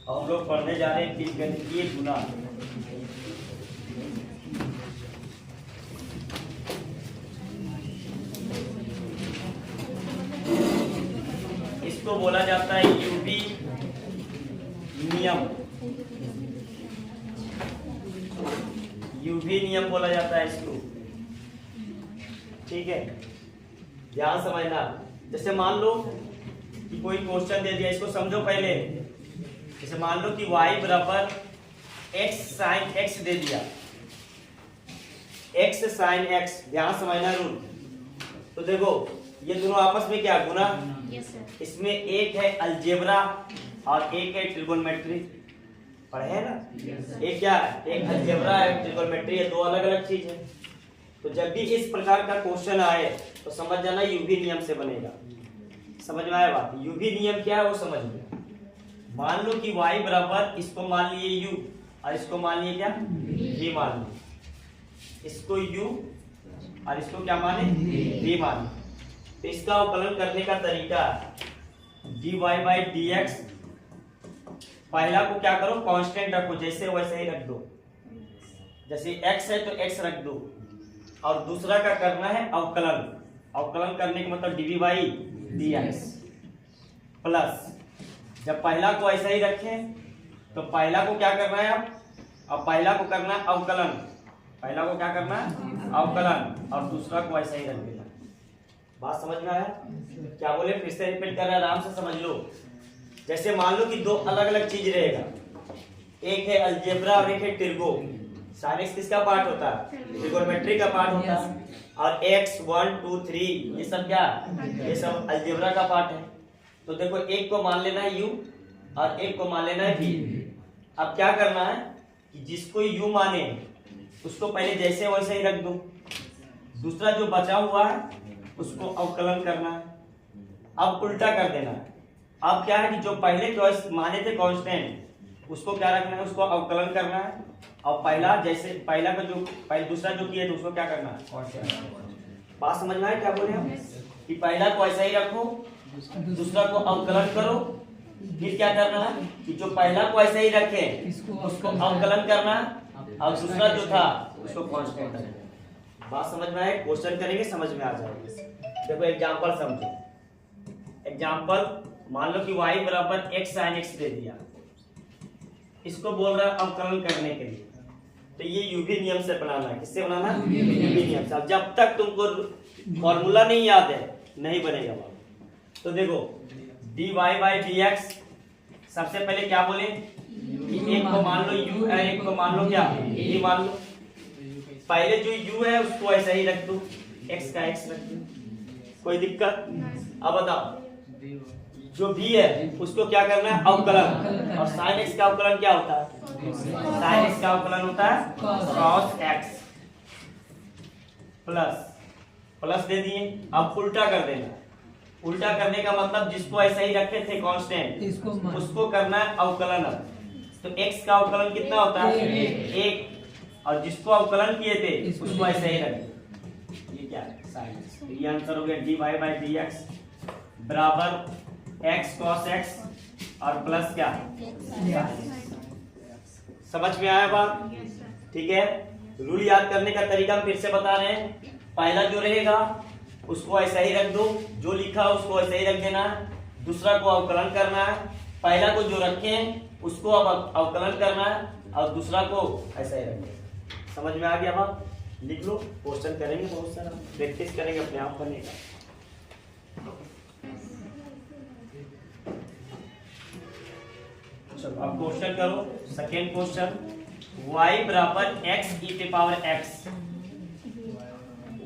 हम लोग पढ़ने जा रहे हैं बीजगणितीय गुणा। इसको बोला जाता है यूवी नियम। यूवी नियम बोला जाता है इसको, ठीक है। ध्यान समझना। जैसे मान लो कि कोई क्वेश्चन दे दिया, इसको समझो पहले। जैसे मान लो कि y बराबर x sin x दे दिया, x sin x। ध्यान समझना रूल। तो देखो ये दोनों आपस में क्या गुना? इसमें एक है अलजेब्रा और एक है ट्रिगोनोमेट्री। पढ़े है ना? एक क्या है? एक अलजेब्रा है, ट्रिगोनोमेट्री है, दो अलग अलग चीज है। तो जब भी इस प्रकार का क्वेश्चन आए तो समझ जाना यूवी नियम से बनेगा। समझ में आया बात? यूवी नियम क्या है वो समझ में। मान लो कि y बराबर, इसको मान लिए u और इसको मान लिए क्या? v मान लो। इसको u और इसको क्या माने? v मान लो। तो इसका अवकलन करने का तरीका dy बाई dx। पहला को क्या करो? कांस्टेंट रखो, जैसे वैसे ही रख दो। जैसे x है तो x रख दो। और दूसरा का करना है अवकलन। अवकलन करने का मतलब dv बाई dx प्लस, जब पहला को ऐसा ही रखें तो पहला को क्या करना है अब पहला को करना है अवकलन। पहला को क्या करना है? अवकलन। और दूसरा को ऐसा ही रख देना। बात समझ में आया? क्या बोले? फिर से रिपीट कर रहा है, आराम से समझ लो। जैसे मान लो कि दो अलग अलग चीज रहेगा, एक है अलजेब्रा और एक है ट्रिगो। साइन एक्स किसका पार्ट होता है? ट्रिगोनोमेट्री का पार्ट होता है। और x 1 2 3 ये सब क्या? ये सब अलजेब्रा का पार्ट है। तो देखो एक को मान लेना है u और एक को मान लेना है v। अब क्या करना है कि जिसको u माने उसको पहले जैसे वैसे ही रख दो। दूसरा जो बचा हुआ है उसको अवकलन करना है। अब उल्टा कर देना है। अब क्या है कि जो पहले चॉइस माने थे कांस्टेंट, उसको क्या रखना है? उसको अवकलन करना है। और पहला जैसे पहला का जो दूसरा जो किया तो उसको क्या करना है? बात समझ में आया क्या बोले हम? कि पहला को ऐसा ही रखो, दूसरा को अवकलन करो। फिर क्या करना है कि जो पहला को ऐसे ही रखे उसको अवकलन करना है और दूसरा जो था उसको कांस्टेंट रखना। बात समझ में आए? क्वेश्चन करेंगे समझ में आ जाएगा। देखो एग्जांपल समझो। एग्जांपल मान लो कि y बराबर x sin x दे दिया, इसको बोल रहा है अवकलन करने के लिए। तो ये यूवी नियम से बनाना है। किससे बनाना है? यूवी नियम से। जब तक तुमको फॉर्मूला नहीं याद है नहीं बनेगा बाबू। तो देखो dy बाई dx, सबसे पहले क्या बोले कि एक को मान लो u और एक को मान लो क्या? v मान लो। पहले जो u है उसको ऐसा ही रख दो, x का x रख दो, कोई दिक्कत? अब बताओ जो v है उसको क्या करना है? अवकलन। और sin x का अवकलन क्या होता है? sin x का अवकलन होता है cos x प्लस दे दिए। अब उल्टा कर देना। उल्टा करने का मतलब जिसको ऐसा ही रखे थे कांस्टेंट उसको करना है अवकलन। तो x का अवकलन कितना होता है? 1। और जिसको अवकलन किए थे उसको ऐसा ही रख दो। ये क्या है? sin x। ये आंसर हो गया dy बाई dx बराबर x cos x और प्लस क्या? समझ में आया बात? ठीक है। रूल याद करने का तरीका हम फिर से बता रहे हैं। पहला जो रहेगा उसको ऐसा ही रख दो, जो लिखा उसको ऐसा ही रख देना है। दूसरा को अवकलन करना है। पहला को जो रखे उसको अब अवकलन करना है और दूसरा को ऐसा ही रख देना। समझ में आ गया बात? लिख लो। क्वेश्चन करेंगे, बहुत सारा प्रैक्टिस करेंगे अपने आप करने का। चलो अब क्वेश्चन करो। सेकेंड क्वेश्चन, y बराबर x e पे पावर x।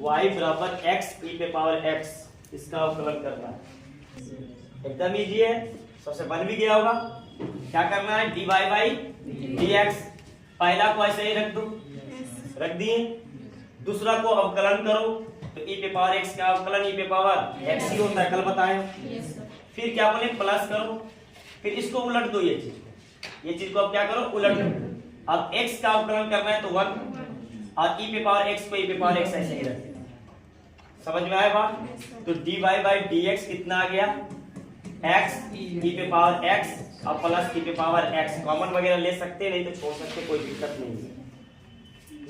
y बराबर x e पे पावर x, इसका अवकलन करना है। एकदम इजी है, सबसे बन भी गया होगा। क्या करना है? dy by dx। पहला को ऐसे ही रख दो, रख दिए। दूसरा को अवकलन करो तो e पे पावर x का अवकलन e पे पावर x ही होता है, कल बताए। फिर क्या बोले? प्लस करो। फिर इसको उलट दो। ये चीज को अब क्या करो? उलट दो। अब x का अवकलन करना है तो 1 और e पे पावर x को e पे पावर x ऐसे ही रख देना। समझ में आया बात? तो dy बाई dx कितना आ गया? एक्स ई पे पावर एक्स और प्लस ई पे पावर एक्स। कॉमन वगैरह ले सकते नहीं तो छोड़ सकते, कोई दिक्कत नहीं है।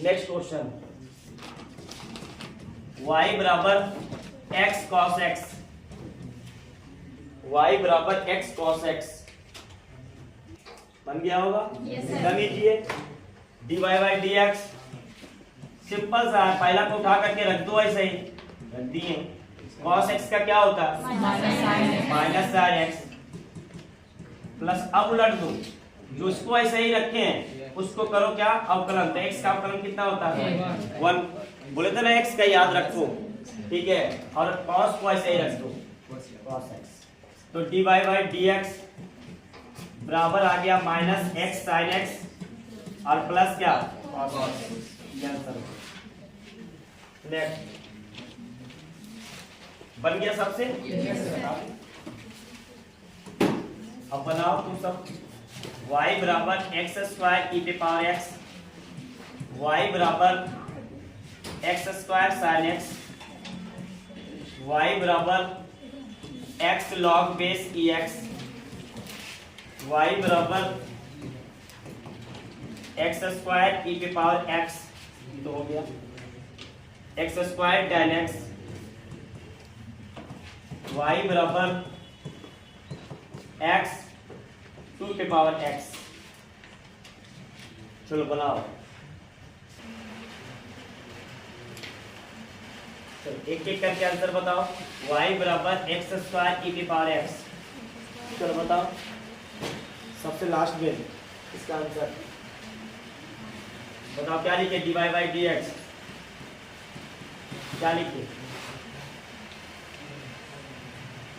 नेक्स्ट क्वेश्चन, y बराबर एक्स कॉस एक्स, y बराबर एक्स कॉस एक्स बन गया होगा। समझ लीजिए dy by d x simple सा है, पहला को उठा करके रख दो, ऐसे ही रख दिए। कॉस एक्स का क्या होता है माइनस साइन एक्स प्लस, अब उलट दो, जो इसको ऐसे ही रखे हैं उसको करो क्या अवकलन, तो एक्स का अवकलन कितना होता है 1, बोले थे ना एक्स का याद रखो, ठीक है। और कॉस को ऐसे ही रख दो कॉस एक्स, तो dy बाई डी एक्स बराबर आ गया माइनस एक्स साइन एक्स और प्लस क्या कॉस एक्स। नेक्स्ट बन गया सबसे। अब बनाओ तुम सब, y बराबर एक्स स्क्वायर ई पे पावर एक्स, y बराबर x square sine x, y बराबर एक्स लॉग बेस ई एक्स, y बराबर एक्स स्क्वायर ई पे पावर एक्स, तो हो गया x square tan x, y बराबर एक्स टू पे पावर एक्स। चलो बनाओ, चलो एक एक करके आंसर बताओ। y बराबर एक्स स्क्वायर ई पे पावर एक्स, चलो बताओ सबसे लास्ट में इसका आंसर बताओ। क्या लिखे dy बाई डी एक्स, क्या लिखे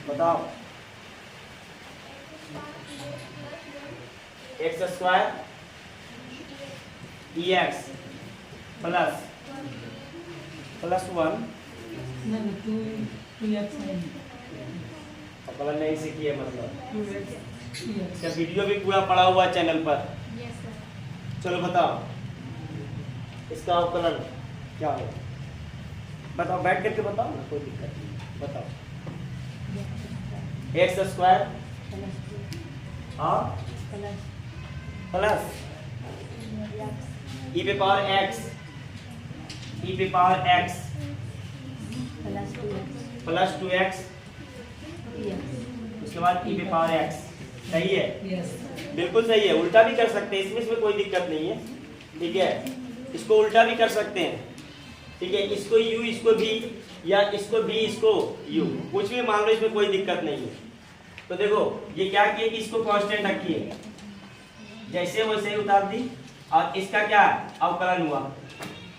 बताओ। एक्स स्क्वायर ई एक्स प्लस प्लस 1 अवकलन नहीं सीखी है, मतलब इसका वीडियो भी पूरा पड़ा हुआ चैनल पर। चलो बताओ इसका अवकलन क्या है, बताओ बैठ करके बताओ ना, कोई दिक्कत नहीं, बताओ। एक्स स्क्वायर हाँ प्लस ई पे पावर एक्स, ई पे पावर एक्स प्लस 2x, उसके बाद ई पे पावर एक्स। सही है? बिल्कुल सही है, उल्टा भी कर सकते हैं, इसमें कोई दिक्कत नहीं है, ठीक है। इसको उल्टा भी कर सकते हैं, ठीक है, इसको u इसको v या इसको v इसको u, कुछ भी मान लो, इसमें कोई दिक्कत नहीं है। तो देखो ये क्या किए कि इसको कांस्टेंट रखी है, जैसे वैसे ही उतार दी, और इसका क्या अवकलन हुआ।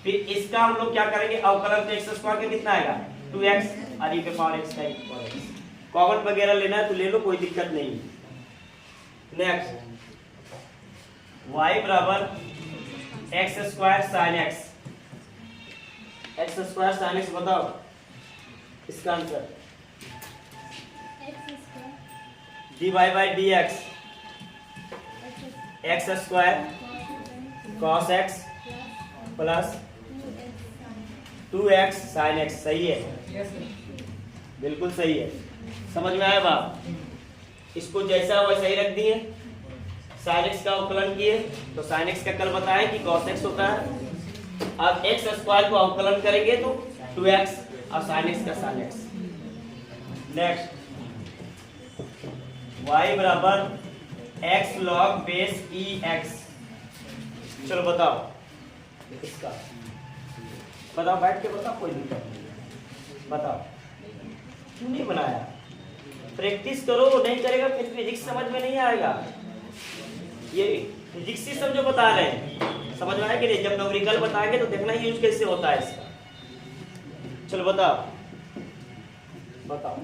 फिर इसका हम लोग क्या करेंगे अवकलन, तो एक्स स्क्वायर का कितना आएगा 2x और ई पे पावर x का x। कॉमन वगैरह लेना है तो ले लो, कोई दिक्कत नहीं। नेक्स्ट y बराबर x square sine x, x square sine x बताओ इसका answer. dy by d x x square cos x plus 2x sine x. सही है? बिल्कुल सही है, समझ में आया बात। इसको जैसा वैसा ही रख दिए, साइन एक्स का अवकलन किए, तो साइन एक्स का कल बताएं कि कॉस एक्स होता है। अब एक्स स्क्वायर को अवकलन करेंगे तो 2x और साइन एक्स का साइन एक्स। नेक्स्ट y बराबर x लॉग बेस ई एक्स। चलो बताओ इसका, बताओ बैठ के बताओ, कोई दिक्कत नहीं, बताओ। क्यों नहीं बनाया? प्रैक्टिस करो, नहीं करेगा फिर फिजिक्स समझ में नहीं आएगा। ये फिजिक्स ही समझो बता रहे हैं, समझ में आया कि नहीं? जब न्यूमेरिकल बताएंगे तो देखना यूज कैसे होता है इसका। चलो बताओ बताओ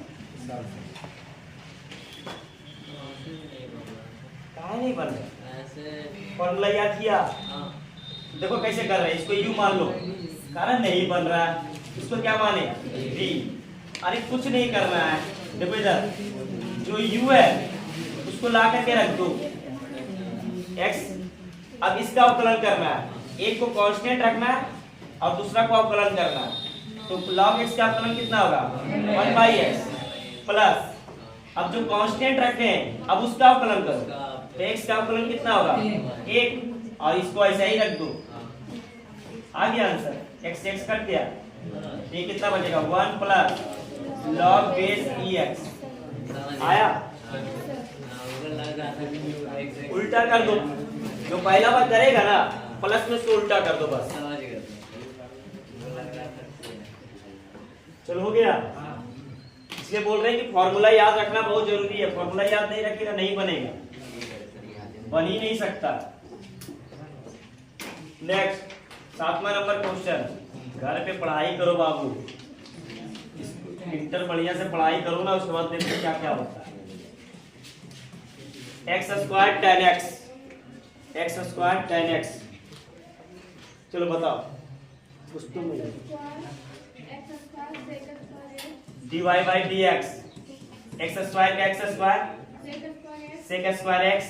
कहाँ नहीं बन रहा? फॉर्मूला याद किया? देखो कैसे कर रहे हैं, इसको यू मान लो, कारण नहीं बन रहा है, इसको क्या माने v। अरे कुछ नहीं करना है, देखो इधर जो u है उसको ला करके रख दो x। अब इसका अवकलन करना है, एक को कांस्टेंट रखना है और दूसरा को अवकलन करना है। तो log x का अवकलन कितना होगा 1/x प्लस अब जो कांस्टेंट रखे हैं अब उसका अवकलन करो, तो x का अवकलन कितना होगा 1, और इसको ऐसा ही रख दो, आ गया आंसर, x x कट गया, ये कितना बचेगा 1 प्लस log बेस ex, आया। उल्टा कर दो, जो पहला बार करेगा ना प्लस में उसको उल्टा कर दो बस, चलो हो गया। इसलिए बोल रहे हैं कि फॉर्मूला याद रखना बहुत जरूरी है, फॉर्मूला याद नहीं रखेगा नहीं बनेगा, बन ही नहीं सकता। नेक्स्ट 7वां नंबर क्वेश्चन, घर पे पढ़ाई करो बाबू, इंटर बढ़िया से पढ़ाई करो ना, उसके बाद देखो क्या क्या होता है। X square tan x, x square tan x, चलो बताओ कुछ तो मिले, d y by d x, x square का x square sec square x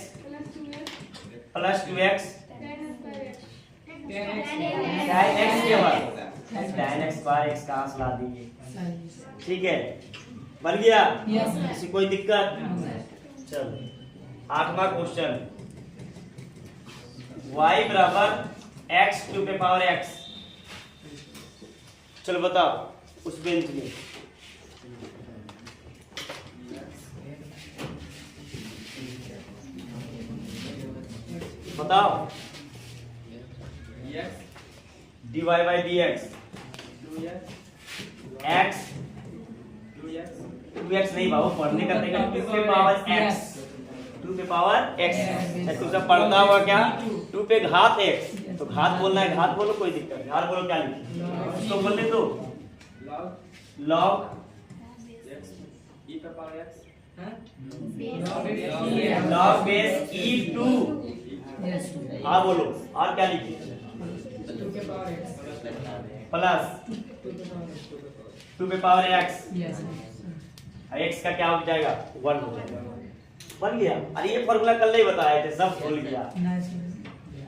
plus 2x tan x के बाद टेन एक्स स्क्वायर एक्स कहाँ से ला दिए, ठीक है बन गया, किसी कोई दिक्कत। चलो 8वां क्वेश्चन, y बराबर x टू पे पावर x, चलो बताओ उस बेंच में बताओ, d y by d x, x 2x नहीं बाबू, पढ़ने का तरीका 2 पे पावर x, 2 पे पावर x, तो जब पढ़ना हुआ क्या 2 पे घात x, तो घात बोलना है, घात बोलो कोई दिक्कत नहीं, घात बोलो क्या लिखे उसको बोलने दो, log e पे power x, log base e2, हाँ बोलो, और क्या लिखे प्लस 2 पे पावर x, x का क्या हो जाएगा 1 हो जाएगा, बन गया। अरे ये फॉर्मूला कल नहीं बताए थे, सब भूल गया।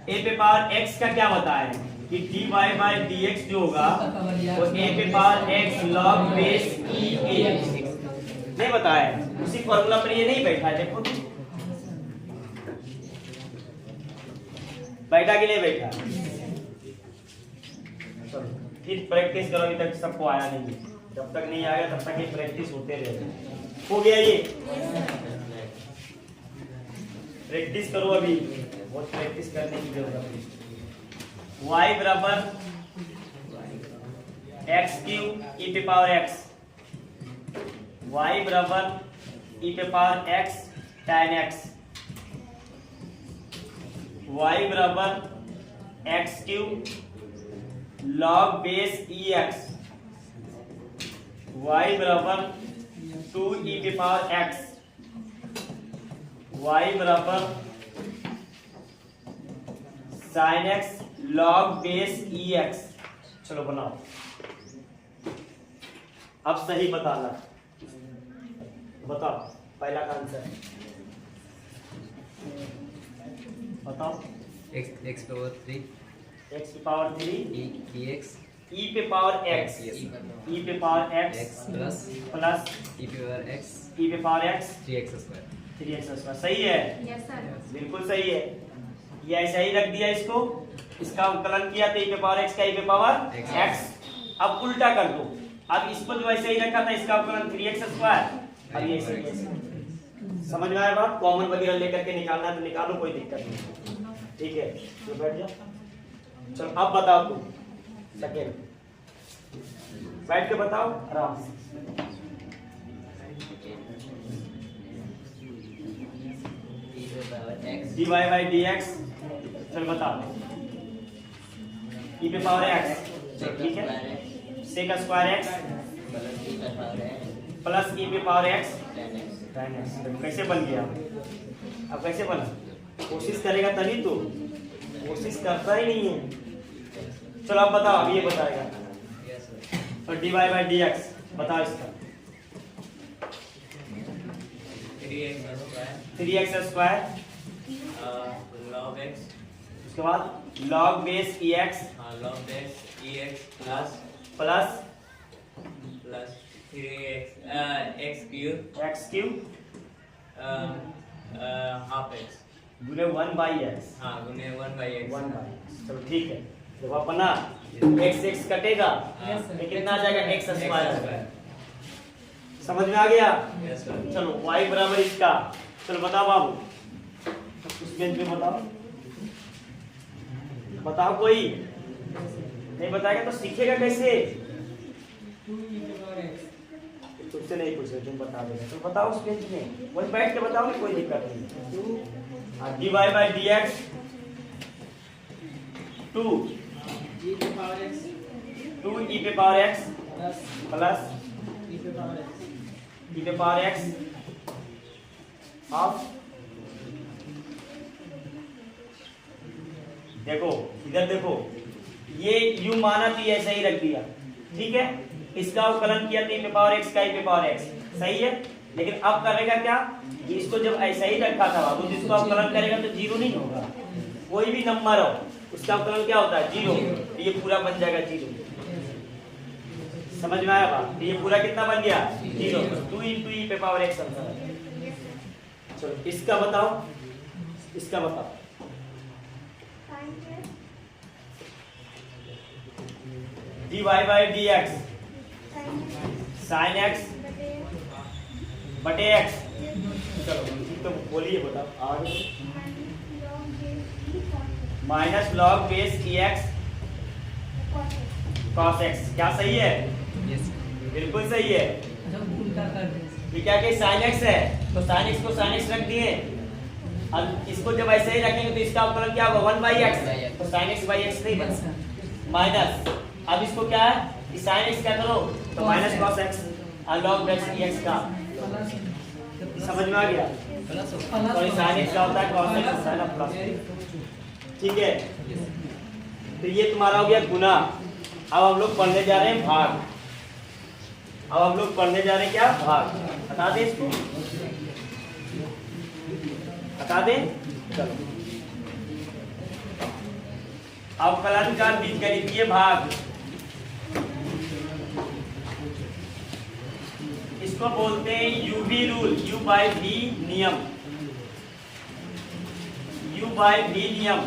a पे पावर x का क्या बताया कि dy बाई dx जो होगा वो a पे power x log base e a, नहीं बताया, उसी फॉर्मूला पर ये नहीं बैठा है, देखो बैठा कि नहीं बैठा, फिर प्रैक्टिस करो, अभी तक सबको आया नहीं, जब तक नहीं आएगा तब तक ये प्रैक्टिस होते रहेगा। हो गया ये, प्रैक्टिस करो, अभी बहुत प्रैक्टिस करने की जरूरत है। y बराबर एक्स क्यूब ई पे पावर x, y बराबर ई पे power x tan x, y बराबर x cube log base ex, y बराबर 2 e के पावर x, y बराबर sin x log base ex, चलो बनाओ, अब सही बताना, बताओ पहला का आंसर बताओ, x पावर 3 x की पावर 3 ex e पे पावर x, e पे power x plus plus e power x e पे power x 3x square, 3x square, सही है, यस सर, बिल्कुल सही है। ये ऐसा ही रख दिया इसको, इसका अवकलन किया तो e पे पावर x का e पे पावर x, अब उल्टा कर दो, अब इसको जो ऐसे ही रखा था इसका अवकलन 3x स्क्वायर, अब ये ऐसे समझ में आया बात, कॉमन वगैरह लेकर के निकालना है तो निकालो, कोई दिक्कत नहीं, ठीक है तो बैठ जाओ। चलो अब बताओ तुम सेकेंड, बैठ के बताओ आराम से, d y by d x, चल बताओ ई पे पावर एक्स, ठीक है, sec square x plus e पे पावर एक्स tan x, कैसे बन गया, अब कैसे बना, कोशिश करेगा तभी तो, कोशिश करता ही नहीं है। चलो अब बताओ, अब ये बताएगा, तो d y by d x बताओ इसका, 3x स्क्वायर log x, उसके बाद log base ex log base ex plus 3x x cube x cube half x. गुने 1/x। हाँ गुने 1/x। 1/x। चलो ठीक है, देखो अपना x x कटेगा तो कितना आ जाएगा x स्क्वायर। समझ में आ गया? Yes sir. चलो y बराबर इसका, चलो बताओ बाबू, उस बेंच पे बताओ, बताओ कोई नहीं बताएगा तो सीखेगा कैसे? तुमसे नहीं पूछ रहे, तुम बता देगा तो बताओ उस बेंच में, वही बैठ के बताओ ना, कोई दिक्कत नहीं। dy by dx 2 2 e पे पावर x प्लस e पे पावर x हाफ। देखो इधर देखो, ये u माना तो ये ऐसा ही रख दिया, ठीक है, इसका अवकलन किया तो e पे पावर x का e पे पावर x, सही है। लेकिन अब करेगा क्या, कि इसको जब ऐसा ही रखा था बाबू, जिसको अवकलन करेगा तो जीरो नहीं होगा, कोई भी नंबर हो उसका अवकलन क्या होता है, जीरो, तो ये पूरा बन जाएगा जीरो। समझ में आया बात? तो ये पूरा कितना बन गया, जीरो। 2 इंटू ई पे पावर x आंसर है। चलो इसका बताओ, इसका बताओ। dy by dx sin x बटे x। चलो तो बोलिए, बताओ आगे। Minus log base x cos x, क्या सही है? यस बिल्कुल सही है। ये क्या कि sin x है तो sin x को sin x रख दिए, अब इसको जब ऐसे ही रखेंगे तो इसका अवकलन क्या होगा, 1/x, तो sin x by x नहीं बन माइनस। अब इसको क्या है कि sin x क्या करो तो माइनस cos x और log बेस x का, समझ में आ गया? और sin x क्या होता है, cos x होता है ना, प्लस, ठीक है। तो ये तुम्हारा हो गया गुना। अब हम लोग पढ़ने जा रहे हैं भाग। अब हम लोग पढ़ने जा रहे हैं क्या, भाग। बता दे इसको, बता दे। चलो अवकलन का बीजगणितीय भाग, इसको बोलते हैं UV rule, u by v नियम, यू बाय वी नियम।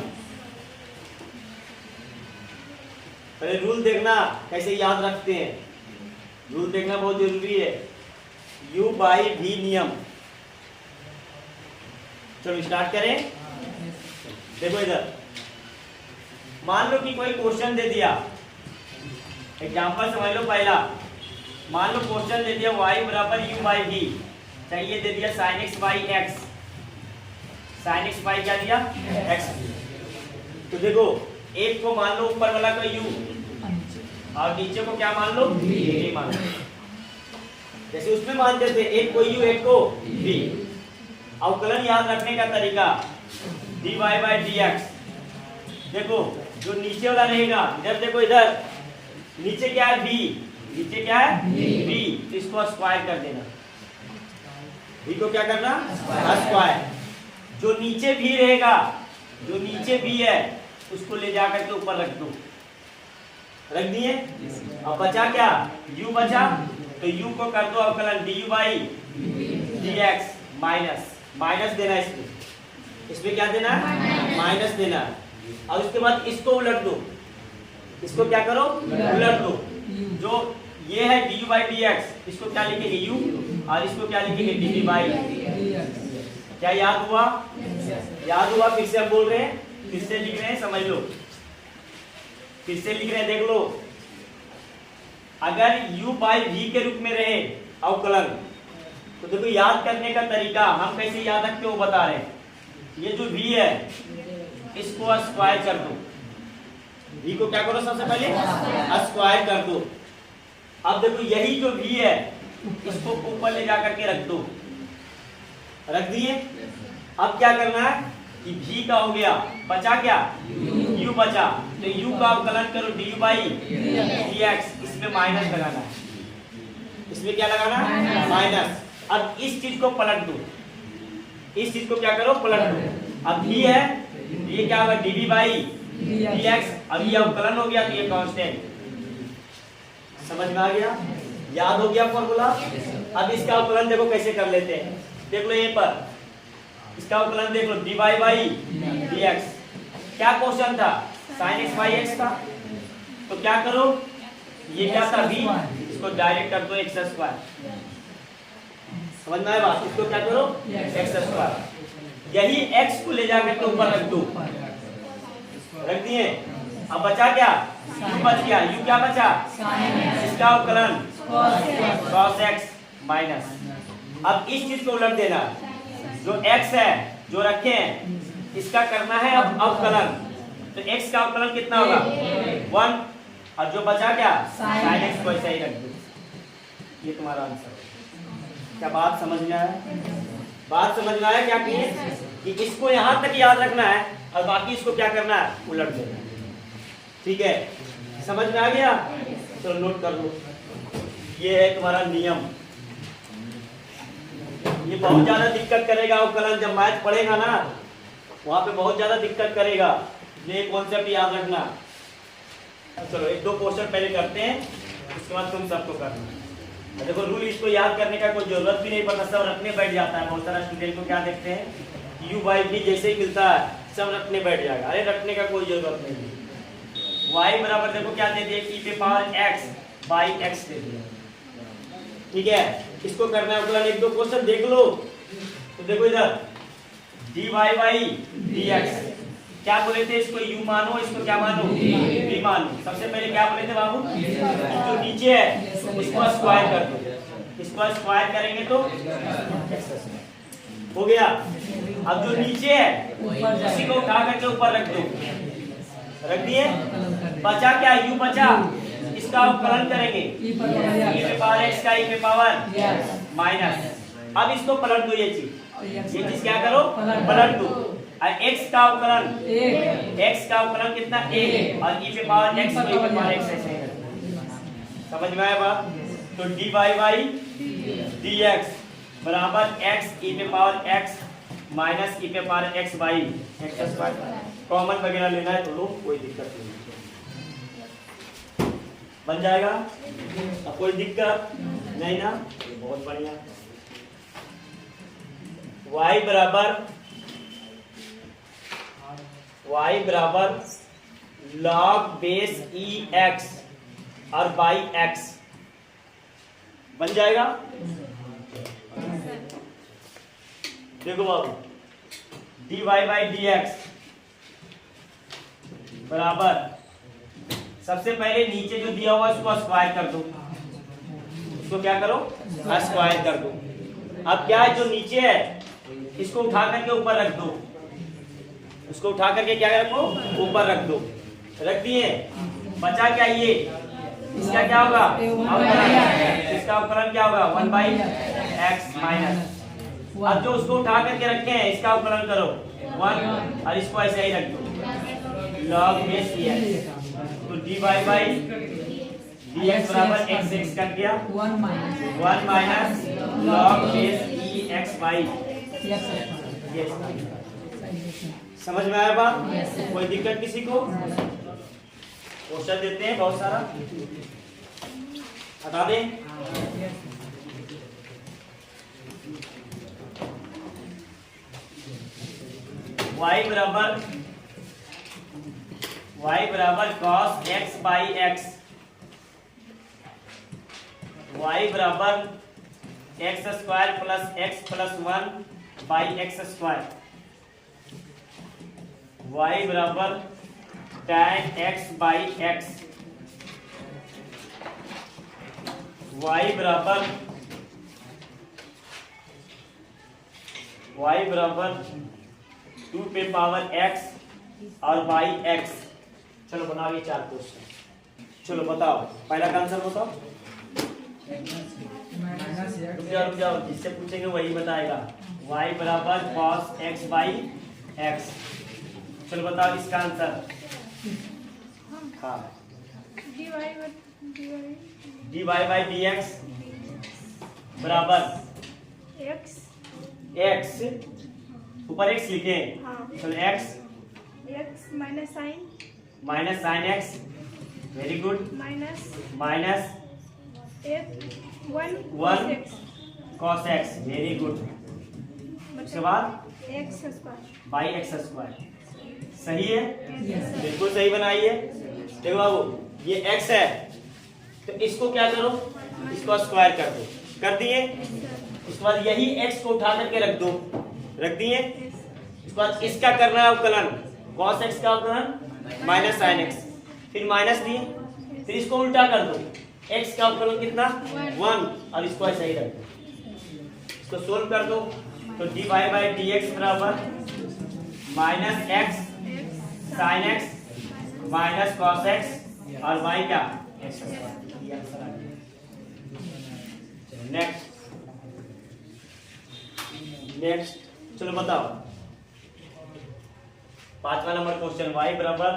पहले रूल देखना कैसे याद रखते हैं, रूल देखना बहुत जरूरी है। यू बाय वी नियम। चलो स्टार्ट करें। देखो इधर, मान लो कि कोई क्वेश्चन दे दिया, एग्जांपल समझ लो पहला, मान लो क्वेश्चन दे दिया y बराबर u बाई v, चाहिए दे दिया sin x by x, sin x by क्या दिया x। तो देखो एक को मान लो ऊपर वाला को u और नीचे को क्या मान लो v मान लो, जैसे उसमें मानते थे एक को u एक को v। अवकलन याद रखने का तरीका dy बाई dx। देखो जो नीचे वाला रहेगा, इधर देखो, इधर नीचे क्या है v, नीचे क्या है v, तो इसको स्क्वायर कर देना, v को क्या करना स्क्वायर। जो नीचे v रहेगा, जो नीचे v है उसको ले जा करके ऊपर रख दो, रख दिए। अब बचा क्या, u बचा, तो u को कर दो अवकलन du by dx minus, minus देना इसमें, इसमें क्या देना है माइनस देना। और उसके बाद इसको उलट दो, इसको क्या करो उलट दो। जो ये है du बाई dx, इसको क्या लिखेंगे u और इसको क्या लिखेंगे dv बाई। क्या याद हुआ, याद हुआ? फिर से हम बोल रहे हैं, फिर से लिख रहे हैं, समझ लो, फिर से लिख रहे हैं, देख लो। अगर u बाई v के रूप में रहे अवकलन, तो देखो याद करने का तरीका हम कैसे याद रखते हो वो बता रहे हैं। ये जो v है इसको स्क्वायर कर दो, v को क्या करो सबसे पहले स्क्वायर कर दो। अब देखो यही जो v है इसको ऊपर ले जा करके रख दो, रख दिए। अब क्या करना है कि v का हो गया, बचा क्या u बचा, तो u का अवकलन करो du बाई dx, इसमें माइनस लगाना है, इसमें क्या लगाना है माइनस। अब इस चीज को पलट दो, इस चीज को क्या करो पलट दो। अब v है, ये क्या होगा dv बाई dx, अब ये अवकलन हो गया तो ये कांस्टेंट। समझ में आ गया, याद हो गया फॉर्मूला। अब इसका अवकलन देखो कैसे कर लेते हैं। देख लो यहीं पर, इसका अवकलन देख लो, dy बाई dx। क्या क्वेश्चन था? sin x बाई x था। तो क्या करो, ये क्या था v, इसको डायरेक्ट कर दो x स्क्वायर। समझ में आया बात? इसको क्या करो, x स्क्वायर। यही x को ले जाकर के ऊपर रख दो, रख दिए। अब बचा क्या? u बच गया। u क्या बचा? इसका अवकलन cos x माइनस। अब इस चीज को उलट देना, जो x है जो रखे हैं इसका करना है अब अवकलन। तो x का अवकलन कितना होगा? 1, और जो बचा क्या? sin x को ऐसे ही रख दो। ये तुम्हारा आंसर है। क्या बात समझ में आया? बात समझ में आया क्या कि इसको यहां तक याद रखना है और बाकी इसको क्या करना है? उलट देना। ठीक है, समझ में आ गया? चलो नोट कर लो, ये है तुम्हारा नियम। ये बहुत ज्यादा दिक्कत करेगा अवकलन, जब मैथ पढ़ेगा ना वहां पे बहुत ज्यादा दिक्कत करेगा। ये कॉन्सेप्ट याद रखना। चलो एक दो क्वेश्चन पहले करते हैं, उसके बाद तुम सबको करना। देखो रूल इसको याद करने का कोई जरूरत भी नहीं पड़ता, सब रखने बैठ जाता है। बहुत सारा स्टूडेंट को क्या देखते हैं, u बाई v जैसे ही मिलता है सब रखने बैठ जाएगा। अरे रखने का कोई जरूरत नहीं। y बराबर देखो क्या दे दिया, e पे पावर x बाई x दे दिया। ठीक है, इसको करना है अवकलन। एक दो क्वेश्चन देख लो। तो देखो इधर dy बाई dx, क्या बोले थे? इसको u मानो, इसको क्या मानो? v मानो। सबसे पहले क्या बोले थे बाबू? जो नीचे है इसको स्क्वायर कर दो। इसको स्क्वायर करेंगे तो हो गया। अब जो नीचे है उसी को उठा करके ऊपर रख दो, रख दिए। बचा क्या? u बचा, इसका अवकलन करेंगे e पे पावर x का e पे पावर माइनस। अब इसको पलट दो, ये चीज क्या करो? पलट दो। x का अवकलन, x का अवकलन कितना? a, और e पे पावर x को e पे पावर x ऐसे ही। समझ में आया बात? तो dy बाई dx बराबर x e पे पावर x माइनस e पे power x by x square. Common वगैरह लेना है तो लो, कोई दिक्कत नहीं, बन जाएगा। अब कोई दिक्कत नहीं ना? बहुत बढ़िया। y बराबर log बेस e x और बाई x बन जाएगा। देखो बाबू, dy बाई dx बराबर, सबसे पहले नीचे जो दिया हुआ इसको स्क्वायर कर दो। इसको क्या करो? स्क्वायर कर दो। अब क्या है, जो नीचे है इसको उठा करके ऊपर रख दो। उसको उठा करके क्या रखो? ऊपर रख दो, रख दिए। बचा क्या? ये इसका क्या होगा? अवकलन। इसका अवकलन क्या होगा? 1 बाई x माइनस। अब जो उसको उठा करके रखे हैं इसका अवकलन करो 1, और इसको ऐसे ही रख दो log बेस x। तो dy बाई dx बराबर x कर दिया 1 minus log base e x by. समझ में आया बात? कोई दिक्कत किसी को? क्वेश्चन देते हैं बहुत सारा, हटा दें। y बराबर cos x by x, y बराबर x square plus x plus 1 by x square, y बराबर tan x by x, y बराबर 2 पे पावर x और बाई x। चलो बनाओ ये 4 क्वेश्चन। चलो बताओ, पहला का आंसर बताओ। रुक जाओ, जिससे पूछेंगे वही बताएगा। y बराबर cos x बाई x। चलो बताओ इसका आंसर। हाँ, dy बाई dx बराबर x, ऊपर x लिखे। चलो x minus sine x, very good, minus 1 cos x, very good. उसके बाद x square. By x square. सही है, बिल्कुल सही बनाई है। देखो बाबू, ये x है तो इसको क्या करो, इसको स्क्वायर कर दो। कर दिए? उसके बाद यही x को उठा करके रख दो। रख दिए? उसके बाद इसका करना है अवकलन, cos x का अवकलन माइनस sin x। फिर माइनस दिए, फिर इसको उल्टा कर दो। x का अवकलन कितना 1 और इसको ऐसा ही रख दो। इसको सोल्व कर दो तो dy बाई dx बराबर minus x sin x minus cos x और y क्या x स्क्वायर। नेक्स्ट चलो बताओ, 5वां नंबर क्वेश्चन, y बराबर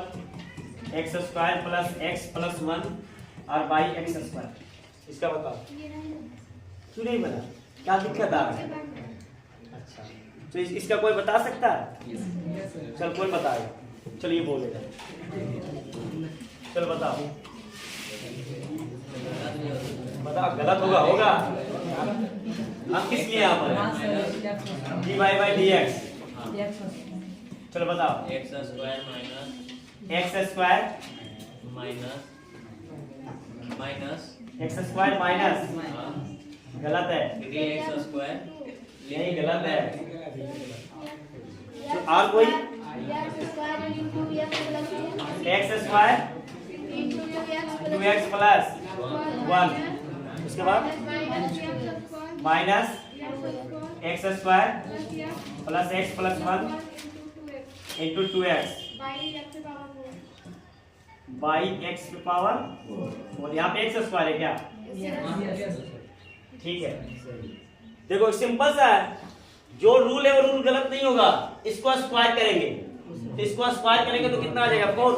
x square plus x plus 1 और बाई एक्स स्क्वायर। इसका बताओ। क्यों नहीं बना, क्या दिक्कत आ रहा है? अच्छा, तो इसका कोई बता सकता है? चल कौन बताएगा? चलिए बोलेगा, चल बताओ। बताओ, गलत होगा। हम किस लिए यहाँ पर? D y by d x. चलो बताओ। X square minus x square minus x square minus, गलत है, 3x स्क्वायर। यही गलत है। तो और कोई? एक्स स्क्वायर 2x प्लस 1, उसके बाद minus x square plus x plus 1 into 2x by x की पावर, और यहाँ पे एक्स स्क्वायर है क्या? ठीक है। देखो सिंपल सा है, जो रूल है वो रूल गलत नहीं होगा। इसको स्क्वायर करेंगे तो इसको स्क्वायर करेंगे तो कितना आ जाएगा 4।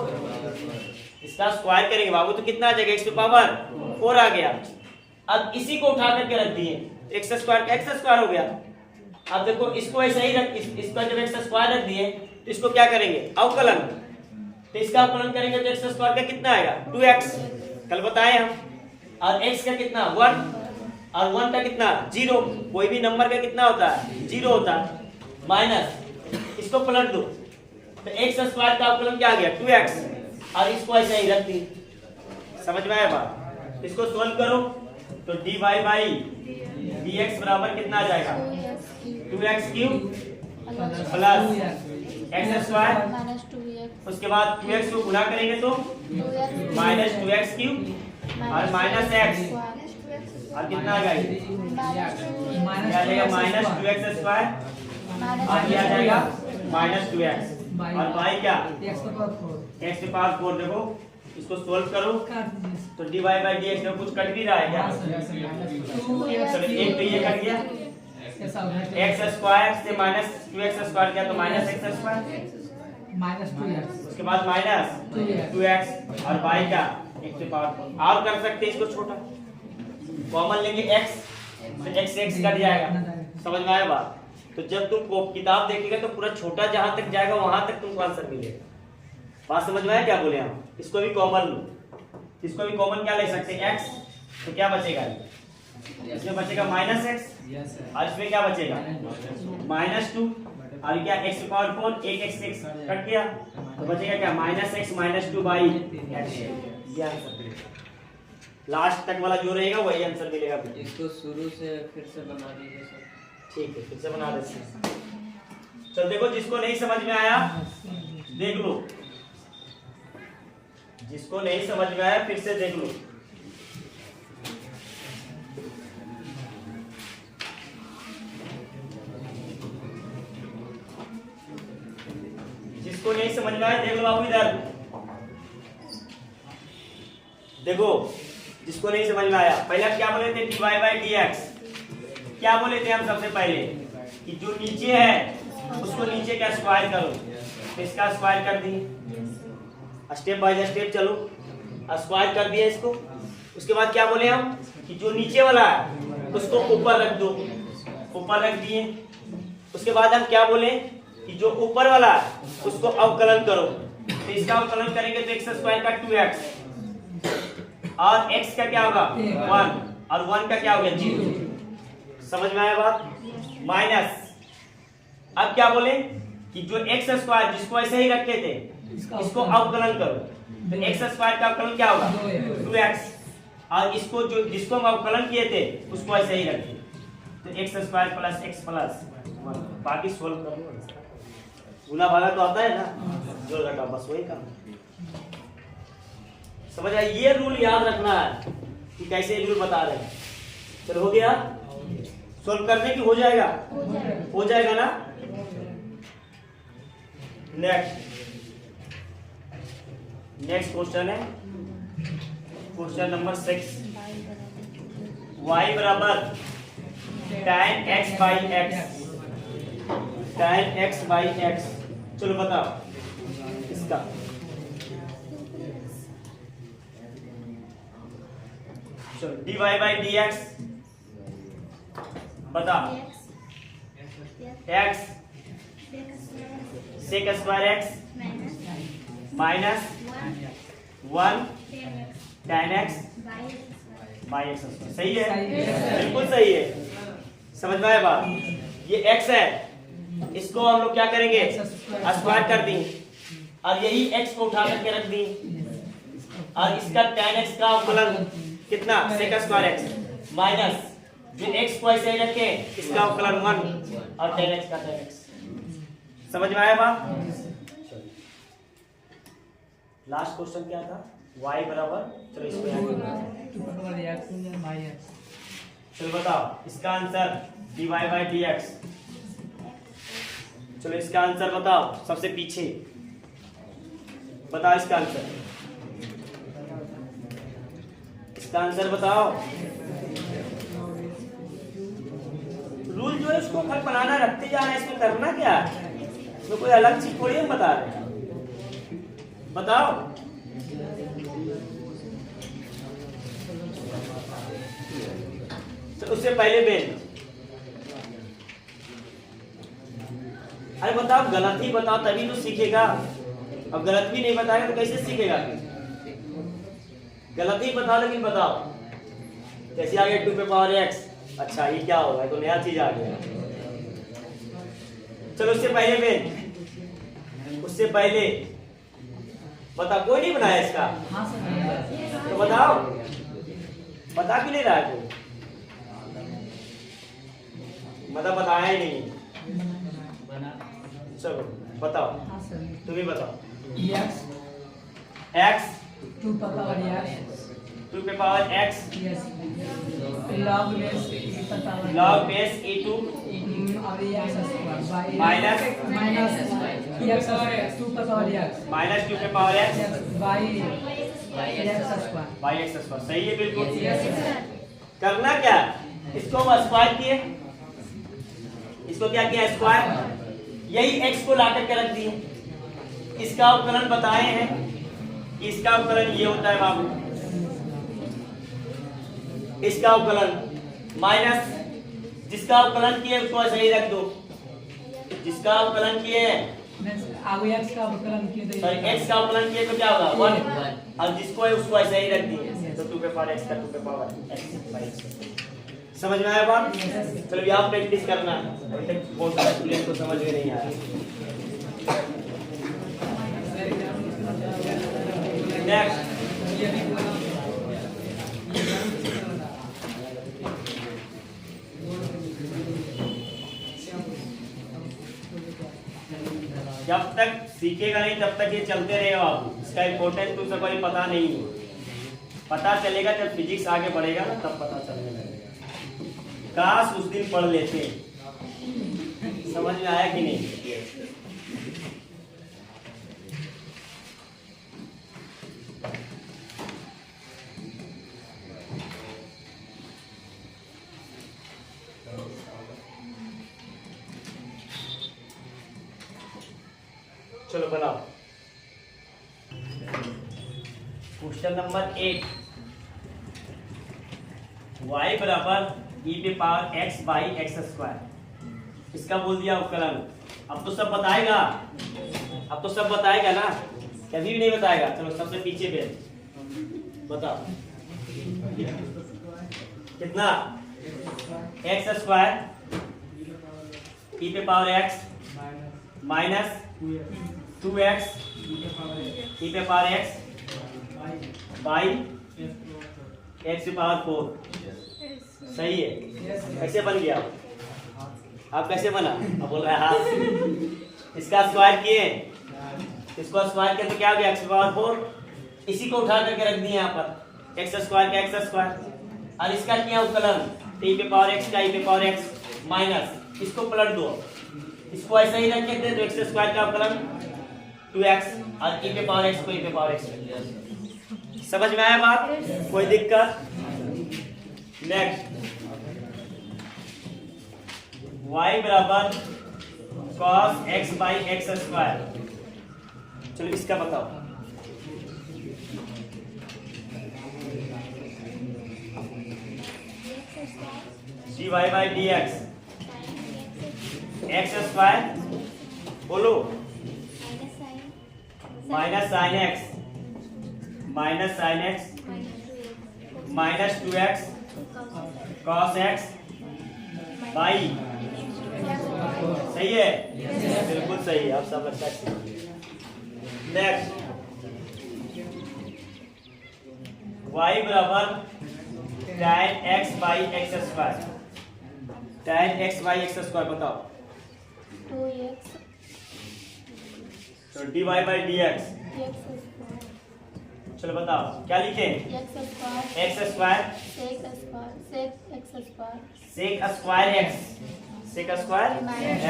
इसका स्क्वायर करेंगे बाबू तो कितना आ जाएगा x की पावर 4 आ गया। अब इसी को उठा करके रख दिए, एक्स स्क्वायर का एक्स स्क्वायर हो गया। अब देखो इसको ऐसे ही रख, इसका जब एक्स स्क्वायर रख दिए तो इसको क्या करेंगे अवकलन, तो इसका अवकलन करेंगे तो एक्स स्क्वायर का कितना आएगा 2x, कल बताए हम। और x का कितना 1 और 1 का कितना 0, कोई भी नंबर का कितना होता है 0 होता है। माइनस इसको पलट दो तो एक्स स्क्वायर का अवकलन क्या आ गया 2x और इसको ऐसे ही रख दी। समझ में आया बात? इसको सोल्व करो तो dy बाई dx बराबर कितना आ जाएगा 2x cube plus x square, उसके बाद 2x को गुणा करेंगे तो माइनस 2x क्यूब और माइनस x और कितना आ जाएगा माइनस 2x स्क्वायर और ये आ जाएगा माइनस 2x और y क्या x की पावर 4। देखो इसको सोल्व करो तो dy बाई dx में कुछ कट भी रहा है क्या? चलो एक तो ये कट गया, एक्स स्क्वायर से माइनस 2x स्क्वायर किया तो minus x square minus 2x, उसके बाद माइनस 2x और y का x की पावर 4। और कर सकते हैं इसको छोटा, कॉमन लेंगे x तो x कट जाएगा। समझ में आया बात? तो जब तुम किताब देखिएगा तो पूरा छोटा जहां तक जाएगा वहां तक तुमको आंसर मिलेगा। बात समझ में आया क्या बोले हम? इसको भी कॉमन लो, इसको भी कॉमन क्या ले सकते हैं x, तो क्या बचेगा इसमें बचेगा माइनस x और इसमें क्या बचेगा माइनस 2 और क्या x की पावर 4, एक x कट गया तो बचेगा क्या minus x minus 2 by x। ये आंसर मिलेगा, लास्ट तक वाला जो रहेगा वही आंसर मिलेगा। इसको शुरू से फिर से बना दीजिए सर। ठीक है, फिर से बना देते हैं। चल देखो, जिसको नहीं समझ में आया देख लो, जिसको नहीं समझ में आया फिर से देख लो। जिसको नहीं समझ में आया देख लो बाबू इधर देखो, जिसको नहीं समझ में आया पहले क्या बोले थे dy बाई dx, क्या बोले थे हम सबसे पहले कि जो नीचे है उसको नीचे का स्क्वायर करो, तो इसका स्क्वायर कर दिए। स्टेप बाय स्टेप चलो, स्क्वायर कर दिया इसको। उसके बाद क्या बोले हम कि जो नीचे वाला है उसको ऊपर रख दो, ऊपर रख दिए। उसके बाद हम क्या बोले कि जो ऊपर वाला है उसको अवकलन करो, तो इसका अवकलन करेंगे तो एक्स स्क्वायर का 2x और x का क्या होगा 1 और 1 का क्या हो गया 0। समझ में आया बात? माइनस अब क्या बोले कि जो एक्स स्क्वायर जिसको ऐसे ही रखे थे इसको अवकलन करो, तो एक्स स्क्वायर का अवकलन क्या होगा 2x, और इसको जो जिसको हम अवकलन किए थे उसको ऐसे ही रखे, तो x square plus x plus 1, बाकी सोल्व कर लो। गुना भागा तो आता है ना, जोड़ घटाओ, बस वही काम। समझ आया? ये रूल याद रखना है कि कैसे रूल बता रहे हैं। चलो हो गया, सोल्व करने की हो जाएगा, हो जाएगा ना। नेक्स्ट क्वेश्चन है क्वेश्चन नंबर 6, y बराबर tan x by x, tan x by x. चलो बताओ इसका, चलो dy बाई डी एक्स बताओ, x sec square x minus 1 tan x by x. सही है, बिल्कुल सही है। समझ में आया बात? ये x है, इसको हम लोग क्या करेंगे स्क्वायर कर देंगे, और यही x को उठा करके रख दी, और इसका tan x का अवकलन कितना sec स्क्वायर x माइनस जो x को ऐसे ही रखे इसका अवकलन 1 और tan x का tan x। समझ में आया बात? लास्ट क्वेश्चन क्या था? y बराबर, चलो इसको चलो बताओ इसका answer dy by d x. चलो इसका आंसर बताओ, सबसे पीछे बताओ इसका आंसर, इसका आंसर बताओ। रूल जो है उसको खट बनाना रखते जा रहे हैं, इसमें करना क्या है, इसमें कोई अलग चीज थोड़ी हम बता रहे हैं। बताओ तो उससे पहले बेन, अरे बताओ गलत ही बताओ तभी तो सीखेगा, अब गलत भी नहीं बताएगा तो कैसे सीखेगा? गलत ही बताओ, लेकिन बताओ कैसे आ गया 2 पे पावर x। अच्छा ये क्या होगा, तो नया चीज आ गया। चलो उससे पहले बेन, उससे पहले बता, कोई नहीं बनाया इसका? तो बताओ, बता क्यों नहीं रहा है कोई? मतलब बताया ही नहीं। चलो बताओ, तुम ही बताओ। x 2 पावर x 2 पे power x log base e power log base e2 और x square minus x 2 power x minus 2 पे power x by x square by x square. सही है बिल्कुल। करना क्या, इसको हम स्क्वायर किए, इसको क्या किया स्क्वायर, यही x को ला करके रख दिए, इसका अवकलन बताए हैं, इसका अवकलन ये होता है बाबू, इसका अवकलन माइनस जिसका अवकलन किए उसको ऐसे ही रख दो, जिसका अवकलन किए आगे x का अवकलन किए तो सॉरी x का अवकलन किए तो क्या होगा 1, और जिसको है उसको ऐसे ही रख दिए, तो 2 पे पावर x का 2 पे पावर x बाई x। समझ में आया बात? चलो यहाँ प्रैक्टिस करना है, अभी तक बहुत सारे स्टूडेंट को समझ में नहीं आया। नेक्स्ट जब तक सीखेगा नहीं तब तक ये चलते रहेगा बाबू, इसका इम्पोर्टेंस तुमसे कोई पता नहीं है। पता चलेगा जब फिजिक्स आगे बढ़ेगा ना, तब पता चलने लगेगा। काश उस दिन पढ़ लेते। समझ में आया कि नहीं? चलो बनाओ क्वेश्चन नंबर 8, y बराबर e पे power x by x square. इसका बोल दिया अवकलन। अब तो सब बताएगा, अब तो सब बताएगा ना, कभी भी नहीं बताएगा। चलो सबसे पीछे बेल बताओ कितना x स्क्वायर e पे power x minus 2x e पे पावर x बाई x की पावर 4। सही है? कैसे बन गया? आप कैसे बना? आप बोल रहे हैं हाँ। इसका स्क्वायर किए, इसको स्क्वायर किया तो क्या हो गया? x की पावर 4। इसी को उठा करके रख दिए यहाँ पर, x स्क्वायर का x स्क्वायर, और इसका किया उकलन e पे पावर x का e पे पावर x माइनस, इसको पलट दो, इसको ऐसा ही रख के दे तो x स्क्वायर का उकलन 2x और e पे पावर x को e पे पावर x। समझ में आया बात? कोई दिक्कत? नेक्स्ट, y बराबर cos x by x square. चलो इसका बताओ। dy by dx x square, बोलो, minus sine x minus 2x cos x by, सही है? बिल्कुल सही है, आप सब अच्छा है। नेक्स्ट, y बराबर tan x by x square. tan x by x square बताओ। 2x तो dy बाई dx, चलो बताओ क्या लिखें? x square x square sec x square sec square x, sec square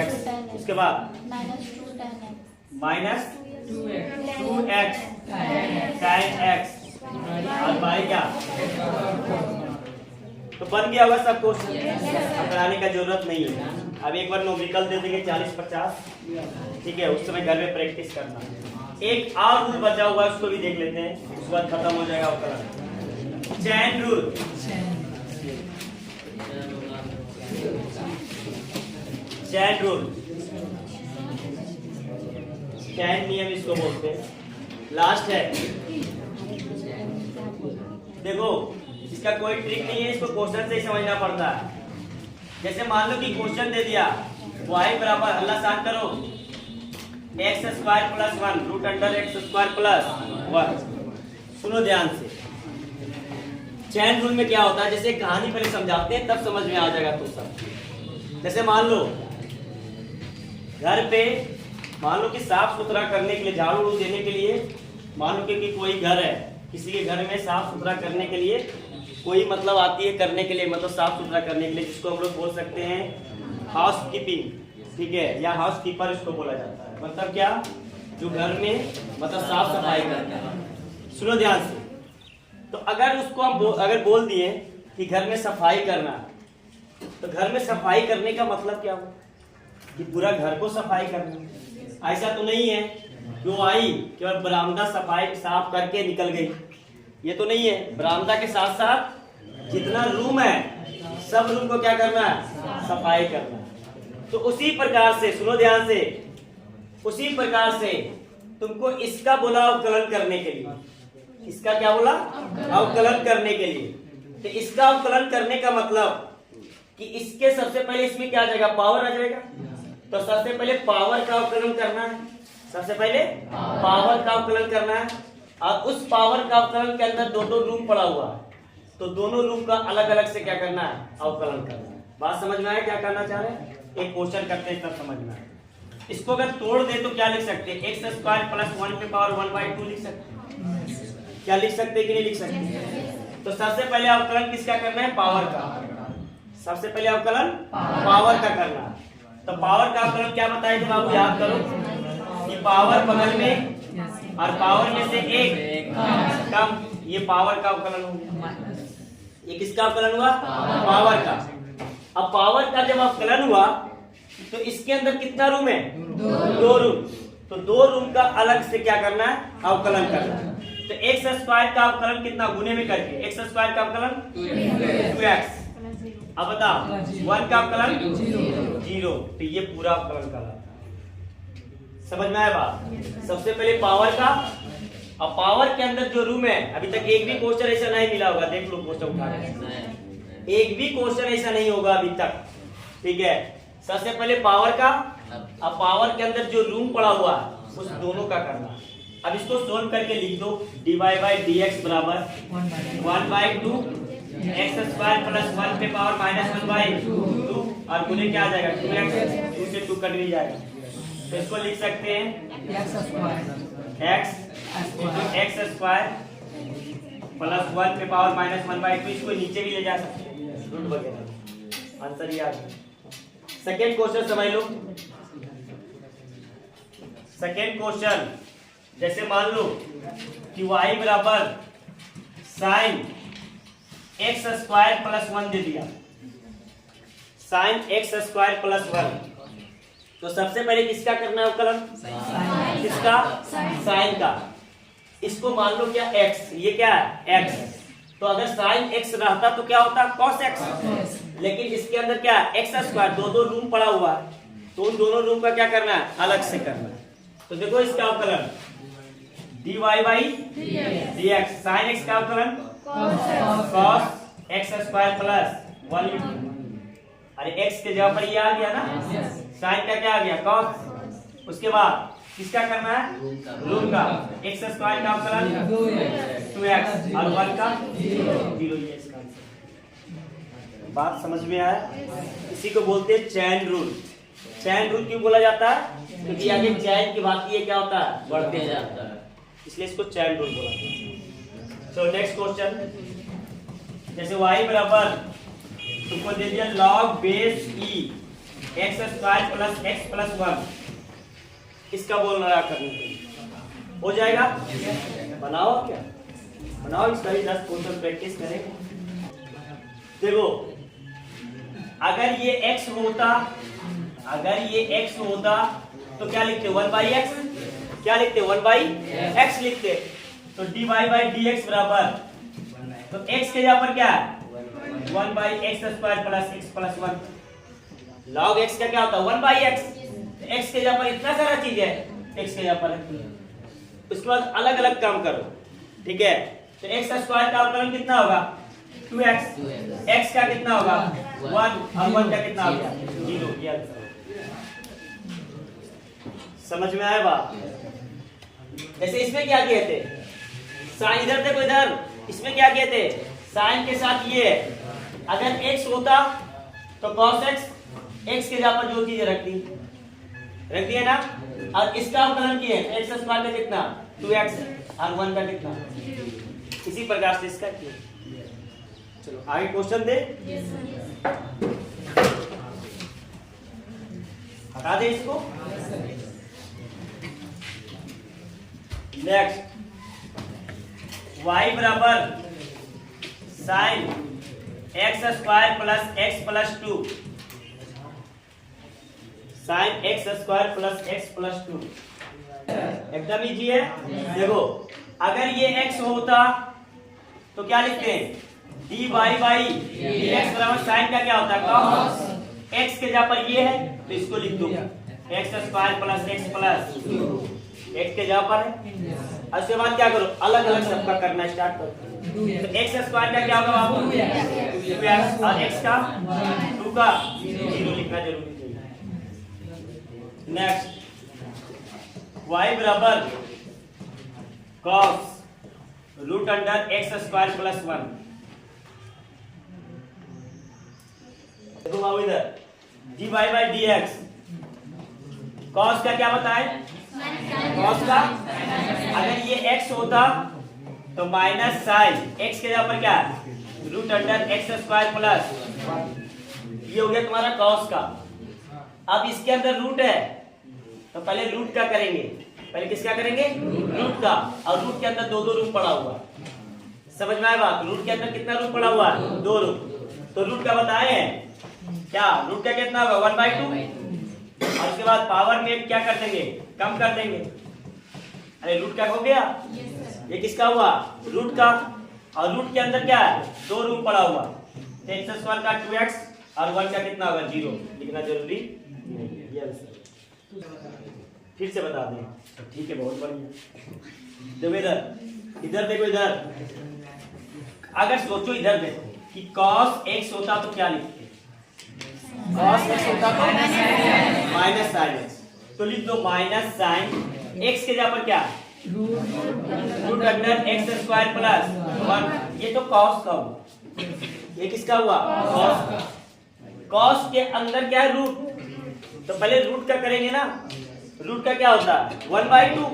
x, उसके बाद minus 2 tan x minus 2x 2x tan x और by क्या? तो बन गया होगा सब क्वेश्चन, अब कराने का जरूरत नहीं है। अब एक बार न्यूमेरिकल दे देंगे 40-50, ठीक है? उस समय घर में प्रैक्टिस करना। एक और रूल बचा हुआ है, उसको भी देख लेते हैं, उसके बाद खत्म हो जाएगा आपका चैन रूल। चैन रूल, चैन नियम इसको बोलते हैं। लास्ट है, देखो इसका कोई ट्रिक नहीं है, इसको क्वेश्चन से ही समझना पड़ता है। जैसे मान लो कि क्वेश्चन दे दिया y बराबर, अल्लाह शांत करो, x square plus 1 root under x square plus 1। सुनो ध्यान से, चैन रूल में क्या होता है, जैसे कहानी पहले समझाते हैं तब समझ में आ जाएगा तो सब। जैसे मान लो घर पे, मान लो कि साफ सुथरा करने के लिए, झाड़ू देने के लिए, मान लो कि कोई घर है, किसी के घर में साफ सुथरा करने के लिए कोई मतलब आती है करने के लिए, मतलब साफ सुथरा करने के लिए, जिसको हम लोग बोल सकते हैं हाउस कीपिंग, ठीक है? या हाउस कीपर इसको बोला जाता है। मतलब क्या? जो घर में मतलब साफ सफाई करता है। सुनो ध्यान से, तो अगर उसको हम अगर बोल दिए कि घर में सफाई करना, तो घर में सफाई करने का मतलब क्या हुआ? कि पूरा घर को सफाई करना। ऐसा तो नहीं है जो आई केवल बरामदा सफाई साफ करके निकल गई, ये तो नहीं है। बरामदा के साथ साथ जितना रूम है सब रूम को क्या करना है? सफाई करना। तो उसी प्रकार से, सुनो ध्यान से, उसी प्रकार से तुमको इसका बोला अवकलन करने के लिए। इसका क्या बोला? अवकलन करने के लिए। तो इसका अवकलन करने का मतलब कि इसके सबसे पहले इसमें क्या आ जाएगा? पावर आ जाएगा। तो सबसे पहले पावर का अवकलन करना है, सबसे पहले पावर का अवकलन करना है। और उस पावर का अवकलन के अंदर दो रूम पड़ा हुआ है, तो दोनों रूम का अलग अलग से क्या करना है? अवकलन करना है। बात समझ में आया क्या करना चाह रहे हैं? एक क्वेश्चन करते हैं तब समझ में आए। इसको अगर तोड़ दे तो क्या लिख सकते हैं? एक्स स्क्वायर प्लस 1 पे पावर 1/2 लिख सकते हैं। क्या लिख सकते हैं कि नहीं लिख सकते? तो सबसे पहले अवकलन किसका करना है? पावर का। सबसे पहले अवकलन पावर का करना है। तो पावर का अवकलन क्या बताए थे बाबू? याद करो कि पावर बगल में और पावर में से एक कम, ये पावर का अवकलन हो गया। ये किसका अवकलन हुआ? पावर का। अब पावर का जब अवकलन हुआ तो इसके अंदर कितना रूम है? 2 रूम। तो 2 रूम का अलग से क्या करना है? अवकलन करना है। तो एक्स स्क्वायर का अवकलन कितना? गुने में करके एक्स स्क्वायर का अवकलन 2x। अब बताओ 1 का अवकलन 0। तो ये पूरा अवकलन कर, समझ में आया बात? सबसे पहले पावर का, और पावर के अंदर जो रूम है, अभी तक एक भी क्वेश्चन ऐसा नहीं मिला होगा, देख लो क्वेश्चन उठा के, एक भी क्वेश्चन ऐसा नहीं होगा अभी तक, ठीक है? सबसे पहले पावर का अब पावर के अंदर जो रूम पड़ा हुआ है उस दोनों का करना। अब इसको सोल्व करके लिख दो dy बाई dx बराबर 1/2 x स्क्वायर प्लस 1 पे पावर माइनस 1/2 और गुने क्या आ जाएगा 2x, 2 से 2 कट भी जाएगा। तो इसको लिख सकते हैं x square x square plus 1 पे पावर माइनस 1/2। इसको नीचे भी ले जा सकते हैं रूट वगैरह। आंसर ये आ गया। सेकेंड क्वेश्चन समझ लो। सेकेंड क्वेश्चन जैसे मान लो कि y बराबर साइन एक्स स्क्वायर प्लस 1 दे दिया, साइन एक्स स्क्वायर प्लस 1। तो सबसे पहले किसका करना है कलम? किसका? साइन का। इसको मान लो क्या x, ये क्या है x। तो अगर साइन x रहता तो क्या होता? cos x। लेकिन इसके अंदर क्या है एक्स स्क्वायर, दो रूम पड़ा हुआ है, तो उन दोनों रूम का क्या करना है? अलग से करना है। तो देखो इसका अवकलन dy by dx, sine x का अवकलन cos x स्क्वायर प्लस 1। अरे x के जगह पर ये आ गया ना, साइन का क्या आ गया? cos। उसके बाद किसका करना है? रूम का। x स्क्वायर का अवकलन 2x और 1 का 0। ये इसका आंसर। बात समझ में आया? इसी को बोलते हैं चैन रूल। चैन रूल क्यों बोला जाता है? क्योंकि आगे चैन की बात ये क्या होता है? बढ़ते जाता है, इसलिए इसको चैन रूल बोला जाता है। सो नेक्स्ट क्वेश्चन जैसे y बराबर तुमको दे दिया log base e x square plus x plus 1। इसका बोल रहा करने के लिए हो जाएगा? बनाओ क्या बनाओ, इसका भी 10 क्वेश्चन प्रैक्टिस करेंगे। देखो अगर ये x होता, अगर ये x होता तो क्या लिखते? 1/x। क्या लिखते? 1/x लिखते। तो dy बाई dx बराबर, तो x के जगह पर क्या है? 1/x square plus x plus 1। log x का क्या होता है? 1/x। x के जगह पर इतना सारा चीज है, x के जगह पर उसके बाद अलग अलग काम करो, ठीक है। तो x स्क्वायर का अवकलन कितना होगा? 2x। x का कितना होगा? 1 और 1 का कितना हो गया? 0। समझ में आया बात? जैसे इसमें क्या किए थे? साइन इधर देखो, इधर इसमें क्या किए थे? साइन के साथ ये अगर x होता तो cos x, x के जगह पर जो चीजें रख दी है ना। और इसका अवकलन किए x स्क्वायर का कितना? 2x और 1 का कितना? इसी प्रकार से इसका किए। चलो आगे क्वेश्चन दे। हटा दे इसको। नेक्स्ट y बराबर sine x square plus x plus 2, sine x square plus x plus 2। एकदम इजी है। देखो अगर ये x होता तो क्या लिखते हैं? dy बाई dx बराबर साइन का क्या होता है? cos x के जगह पर ये है तो इसको लिख दो x square plus x plus 2। x के जगह पर है। उसके बाद क्या करो? अलग अलग सबका करना स्टार्ट करो। तो x स्क्वायर का क्या होगा बाबू? 2x और x का 2 का 0 लिखना जरूरी है। नेक्स्ट y बराबर cos root under x square plus 1। देखो बाबू इधर dy बाई dx, cos का क्या बताए? cos का अगर ये x होता तो माइनस साइन x के जगह पर क्या? Root under x square plus 1। ये हो गया तुम्हारा cos का। अब इसके अंदर रूट है तो पहले रूट का करेंगे। पहले किसका करेंगे? रूट का। और रूट के अंदर दो रूट पड़ा हुआ। समझ में आया बात? रूट के अंदर कितना रूट पड़ा हुआ है? 2 रूट। तो रूट का बताए हैं क्या? रूट का कितना होगा? 1/2। और उसके बाद पावर में क्या कर देंगे? कम कर देंगे। अरे रूट का हो गया। ये किसका हुआ? रूट का। और रूट के अंदर क्या है? 2 रूट पड़ा हुआ। तो x स्क्वायर का 2x और 1 का कितना होगा? 0 लिखना जरूरी नहीं है। फिर से बता दें तो ठीक है, बहुत बढ़िया। देखो इधर देखो, इधर अगर सोचो, इधर देखो कि cos x होता तो क्या लिखते? cos x होता तो माइनस साइन x, तो लिख दो माइनस साइन x के जगह पर क्या, root under x square plus 1। ये तो cos का हुआ, ये किसका हुआ, cos का। cos के अंदर क्या है, रूट, तो पहले रूट का करेंगे ना, रूट का क्या होता है 1/2,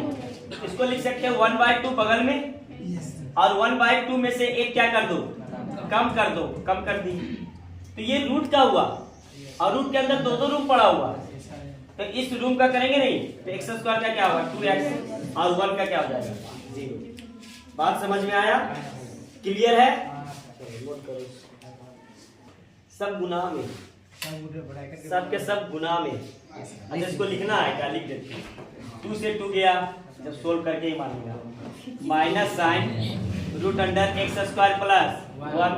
इसको लिख सकते हैं 1/2 बगल में, और 1/2 में से एक क्या कर दो, कम कर दो, कम कर दी, तो ये रूट का हुआ, और रूट के अंदर दो रूम पड़ा हुआ, तो इस रूम का करेंगे नहीं, तो एक्स स्क्वायर का क्या होगा 2x, और 1 का क्या हो जाएगा 0। बात समझ में आया, क्लियर है, सब गुनाह में, सब के सब गुनाह में। अच्छा इसको लिखना है क्या, लिख देते, 2 से 2 गया, जब सोल्व करके ही मानेगा, minus sine root under x square plus 1,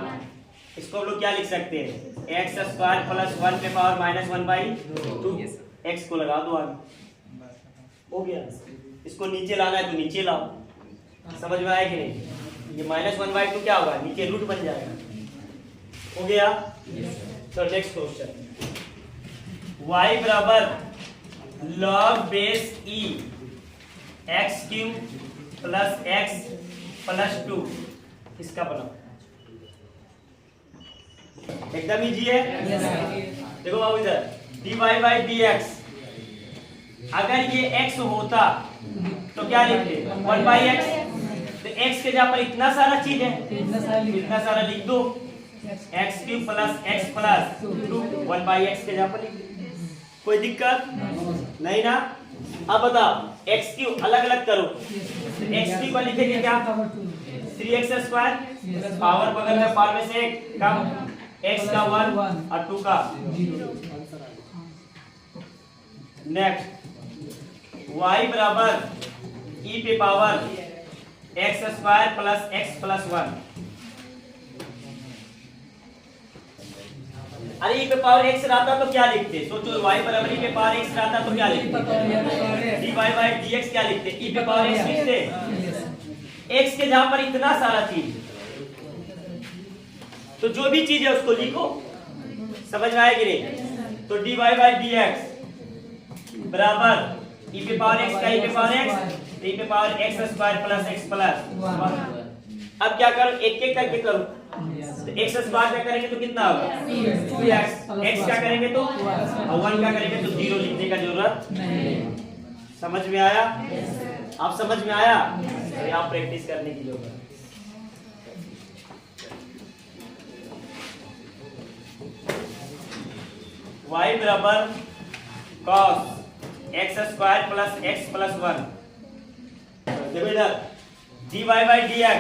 इसको हम लोग क्या लिख सकते हैं, एक्स स्क्वायर प्लस 1 पे पावर -1/2, एक्स को लगा दो आगे, हो गया। इसको नीचे लाना है तो नीचे लाओ, समझ में आया कि नहीं, ये -1/2 क्या होगा, नीचे रूट बन जाएगा, हो गया। तो नेक्स्ट क्वेश्चन, y बराबर log base e x cube plus x plus 2, इसका बनाओ, एकदम इजी है। देखो बाबू इधर dy बाई dx, अगर ये x होता तो क्या लिखते 1/x, तो x के जगह पर इतना सारा चीज है, इतना सारा लिख दो, x cube plus x plus 2 1/x के जगह पर लिख दो, कोई दिक्कत नहीं ना। अब बताओ x क्यूब अलग अलग करो, x क्यूब का लिखेंगे क्या 3x स्क्वायर, पावर बगल में पावर में से एक कम, x का 1 और 2 का 0। नेक्स्ट y बराबर e पे power x square plus x plus 1, अरे e पे पावर x रहता तो क्या लिखते, सोचो y बराबर e पे पावर x रहता तो क्या लिखते, dy बाई dx क्या लिखते, e पे पावर x लिखते, x के जहां पर इतना सारा चीज, तो जो भी चीज है उसको लिखो, समझ में आएगी नहीं, तो dy बाई dx बराबर e पे पावर x का e पे पावर x, e पे power x square plus x plus 1। अब क्या करो, एक एक करके करो, तो x स्क्वायर का करेंगे तो कितना होगा 2x, x का करेंगे तो, और 1 का करेंगे तो 0 लिखने का जरूरत नहीं। समझ में आया, आप समझ में आया, तो आप प्रैक्टिस करने की जरूरत है। y बराबर cos x square plus x plus 1, देखो इधर dy बाई dx,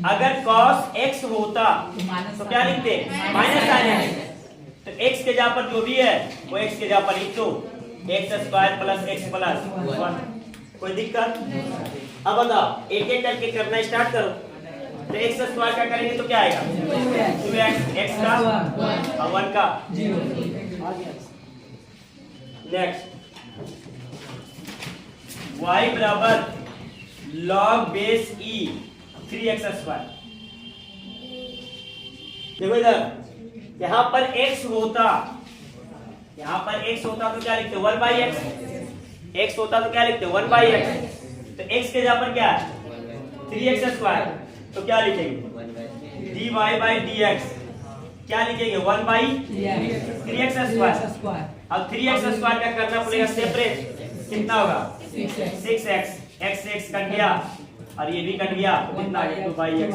अगर cos x होता तो क्या लिखते माइनस साइन x, तो x के जगह पर जो भी है वो x के जगह पर लिख दो, x square plus x plus 1, कोई दिक्कत। अब बताओ एक एक करके करना स्टार्ट करो, तो x स्क्वायर का करेंगे तो क्या आएगा 2x, x का और 1 का 0। नेक्स्ट y बराबर log base e 3x square, देखो इधर यहां पर x होता, यहां पर x होता तो क्या लिखते 1/x, x होता तो क्या लिखते 1/x, तो x के जगह पर क्या है 3x स्क्वायर, तो क्या लिखेंगे dy बाई dx, क्या लिखेंगे 1/3x स्क्वायर, अब 3x स्क्वायर का करना पड़ेगा सेपरेट, कितना होगा 6x, x से x कट गया और ये भी कट गया, कितना 2/x।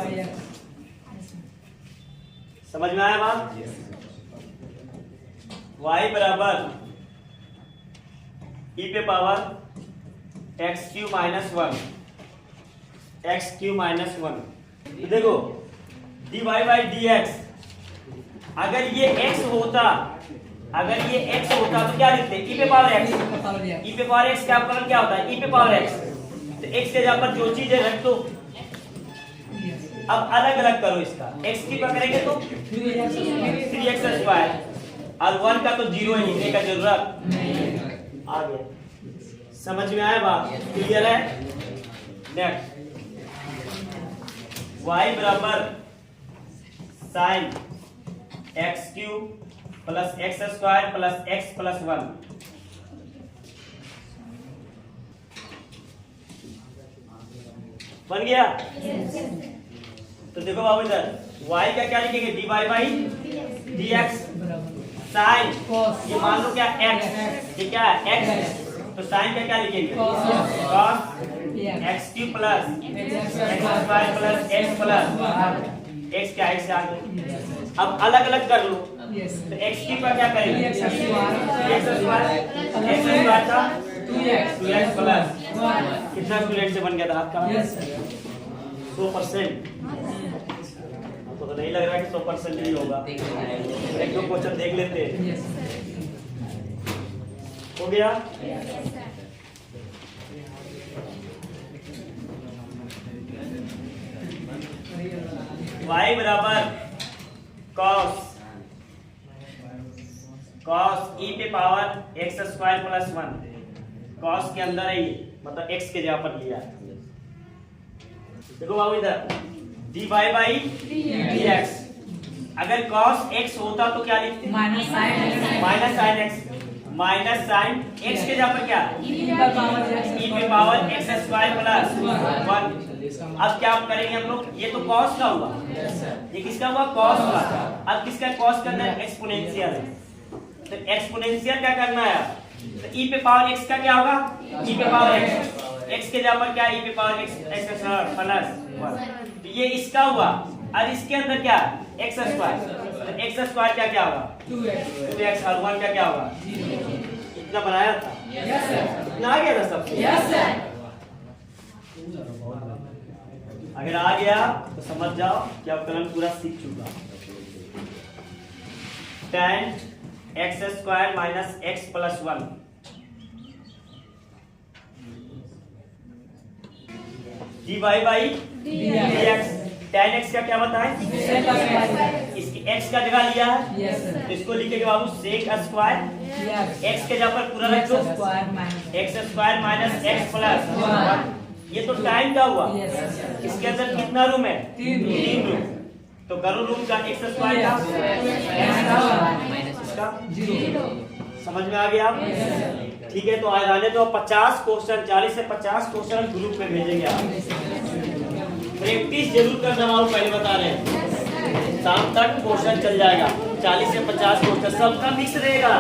समझ में आया बात, y बराबर e पे power x Q minus 1, x Q minus 1, देखो dy बाई dx, अगर ये x होता, अगर ये x होता तो क्या लिखते e पे पावर x, e पे पावर x का अवकलन क्या होता है e पे पावर x, तो x के जगह पर जो चीज है रख दो। अब अलग अलग करो इसका, x की पकड़ेंगे तो 3x स्क्वायर और 1 का तो 0 है, लिखने का जरूरत आ गया। समझ में आया बात, क्लियर है। नेक्स्ट y बराबर sine x cube plus x square plus x plus 1 बन गया। तो देखो बाबू इधर y का क्या लिखेंगे dy by dx sine cos ये मान लो क्या x ये क्या है x तो साइन का क्या लिखेंगे cos x cube plus x square plus x plus x क्या x आ गया। अब अलग अलग कर लो yes तो x क्यूब का क्या करेंगे x स्क्वायर x स्क्वायर था 2x प्लस 1 कितना स्टूडेंट से बन गया था आपका yes sir 100%। आपको तो नहीं लग रहा कि 100% ही होगा, एक दो क्वेश्चन देख लेते हैं। yes हो गया। y बराबर cos e पे power x square plus 1 cos के अंदर है ये मतलब x के जगह पर लिया है। देखो बाबू इधर dy बाई dx अगर cos x होता तो क्या लिखते minus sin x minus sine x के जगह पर क्या e पे पावर x स्क्वायर प्लस 1। अब क्या करेंगे हम लोग ये तो cos का हुआ ये किसका हुआ cos का। अब किसका cos करना है एक्सपोनेंशियल है तो एक्सपोनेंशियल क्या करना है तो e पे पावर x का क्या होगा e पे पावर x के जगह पर क्या e पे पावर x प्लस 1 तो ये इसका हुआ। अब इसके अंदर क्या x स्क्वायर तो x स्क्वायर क्या क्या होगा 2x और 1 का क्या होगा इतना बनाया था इतना आ गया था सब अगर आ गया तो समझ जाओ कि आप कलम पूरा सीख चुका। tan x square minus x plus 1 dy by dx tan x का क्या बताएं इसकी x का जगह लिया है yes sir तो इसको लिखेंगे बाबू sec स्क्वायर yes x के जगह पर पूरा रख दो square minus x square minus x plus 1 ये तो टाइम का हुआ। yes sir इसके अंदर कितना रूम है तीन रूम। तीन रूम तो करो रूम का x स्क्वायर का जीरो समझ में आ गया आप ठीक है। तो आज आने तो 50 क्वेश्चन 40 से 50 क्वेश्चन ग्रुप में भेजेंगे आप प्रैक्टिस जरूर करना बाबू पहले बता रहे हैं शाम तक क्वेश्चन चल जाएगा 40 से 50 क्वेश्चन सबका मिक्स रहेगा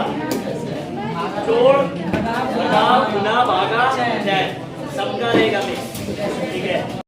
जोड़ घटाव गुना भागा चैन सबका रहेगा मिक्स ठीक है।